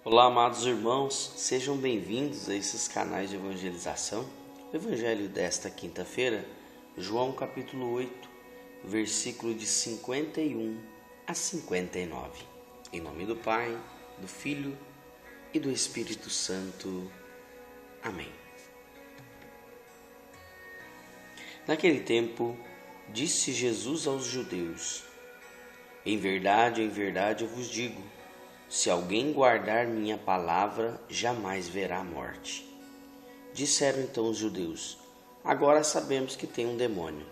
Olá, amados irmãos, sejam bem-vindos a esses canais de evangelização. O evangelho desta quinta-feira, João capítulo 8, versículo de 51 a 59. Em nome do Pai, do Filho e do Espírito Santo. Amém. Naquele tempo, disse Jesus aos judeus: em verdade, eu vos digo, se alguém guardar minha palavra, jamais verá a morte. Disseram então os judeus: agora sabemos que tem um demônio.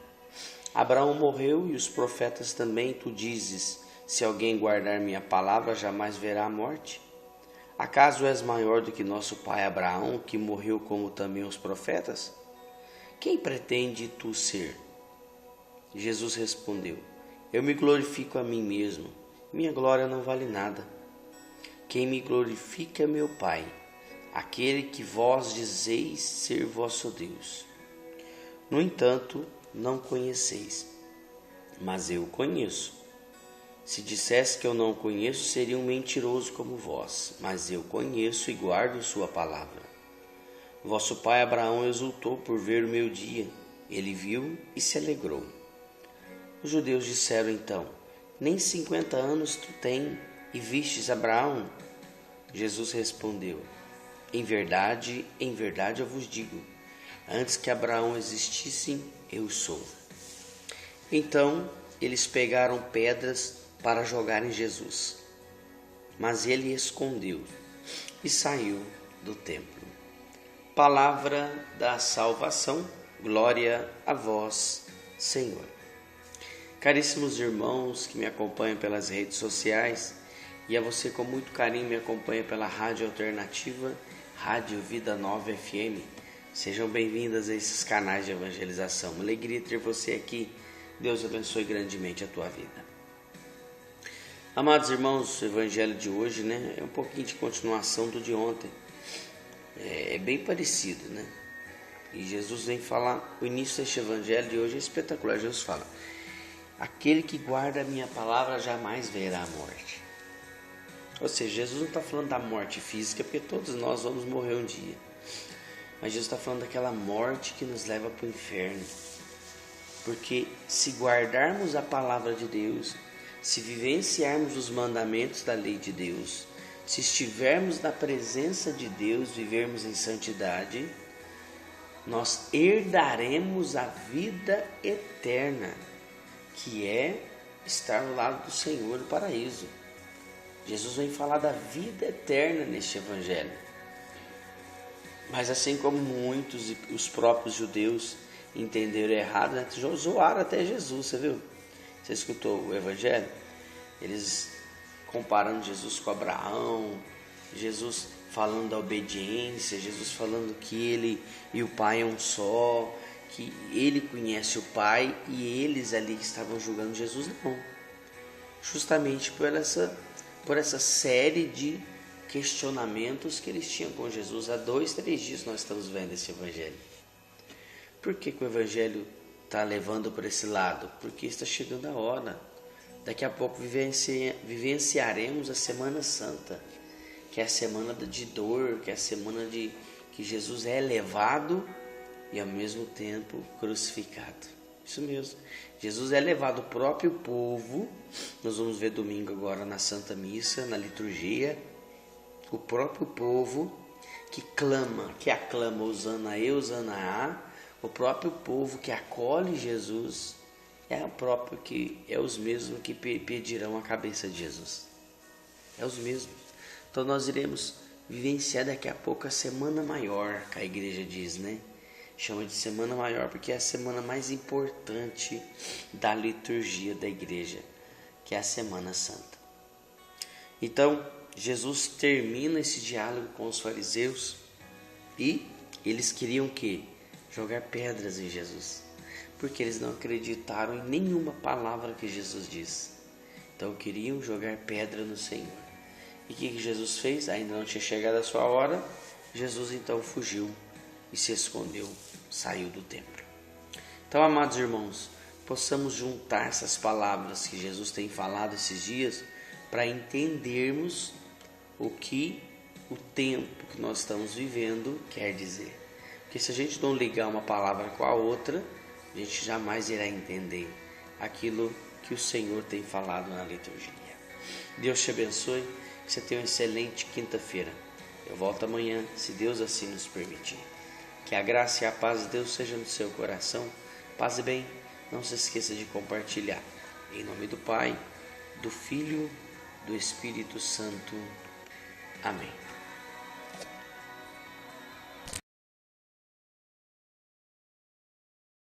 Abraão morreu e os profetas também. Tu dizes: se alguém guardar minha palavra, jamais verá a morte. Acaso és maior do que nosso pai Abraão, que morreu como também os profetas? Quem pretende tu ser? Jesus respondeu: eu me glorifico a mim mesmo. Minha glória não vale nada. Quem me glorifica é meu Pai, aquele que vós dizeis ser vosso Deus. No entanto, não conheceis, mas eu o conheço. Se dissesse que eu não o conheço, seria um mentiroso como vós, mas eu conheço e guardo sua palavra. Vosso pai Abraão exultou por ver o meu dia. Ele viu e se alegrou. Os judeus disseram então: nem 50 anos tu tens e vistes Abraão? Jesus respondeu: em verdade eu vos digo, antes que Abraão existisse, eu sou. Então eles pegaram pedras para jogar em Jesus, mas ele escondeu e saiu do templo. Palavra da salvação, glória a vós, Senhor. Caríssimos irmãos que me acompanham pelas redes sociais e a você com muito carinho me acompanha pela Rádio Alternativa, Rádio Vida Nova FM, sejam bem-vindas a esses canais de evangelização. Uma alegria ter você aqui. Deus abençoe grandemente a tua vida. Amados irmãos, o evangelho de hoje, é um pouquinho de continuação do de ontem. É bem parecido, E Jesus vem falar, o início deste evangelho de hoje é espetacular. Jesus fala: aquele que guarda a minha palavra jamais verá a morte. Ou seja, Jesus não está falando da morte física, porque todos nós vamos morrer um dia. Mas Jesus está falando daquela morte que nos leva para o inferno. Porque se guardarmos a palavra de Deus, se vivenciarmos os mandamentos da lei de Deus, se estivermos na presença de Deus, vivermos em santidade, nós herdaremos a vida eterna, que é estar ao lado do Senhor no paraíso. Jesus vem falar da vida eterna neste evangelho. Mas assim como muitos, os próprios judeus entenderam errado, zoaram até Jesus, você viu? Você escutou o evangelho? Eles comparando Jesus com Abraão, Jesus falando da obediência, Jesus falando que ele e o Pai é um só, que ele conhece o Pai, e eles ali que estavam julgando Jesus não. Justamente por essa série de questionamentos que eles tinham com Jesus. Há 2-3 dias nós estamos vendo esse evangelho. Por que o evangelho está levando por esse lado? Porque está chegando a hora. Daqui a pouco vivenciaremos a Semana Santa, que é a semana de dor, que é a semana de que Jesus é elevado e ao mesmo tempo crucificado. Isso mesmo. Jesus é levado, o próprio povo, nós vamos ver domingo agora na Santa Missa, na liturgia, o próprio povo que clama, que aclama Hosana e Hosana a, o próprio povo que acolhe Jesus, é os mesmos que pedirão a cabeça de Jesus. É os mesmos. Então nós iremos vivenciar daqui a pouco a Semana Maior, que a igreja diz, Chama de Semana Maior porque é a semana mais importante da liturgia da igreja, que é a Semana Santa. Então, Jesus termina esse diálogo com os fariseus e eles queriam o quê? Jogar pedras em Jesus, porque eles não acreditaram em nenhuma palavra que Jesus disse. Então queriam jogar pedra no Senhor. E o que Jesus fez? Ainda não tinha chegado a sua hora. Jesus então fugiu e se escondeu, saiu do templo. Então, amados irmãos, possamos juntar essas palavras que Jesus tem falado esses dias para entendermos o que o tempo que nós estamos vivendo quer dizer. Porque se a gente não ligar uma palavra com a outra, a gente jamais irá entender aquilo que o Senhor tem falado na liturgia. Deus te abençoe, que você tenha uma excelente quinta-feira. Eu volto amanhã, se Deus assim nos permitir. Que a graça e a paz de Deus seja no seu coração. Paz e bem, não se esqueça de compartilhar. Em nome do Pai, do Filho, do Espírito Santo. Amém.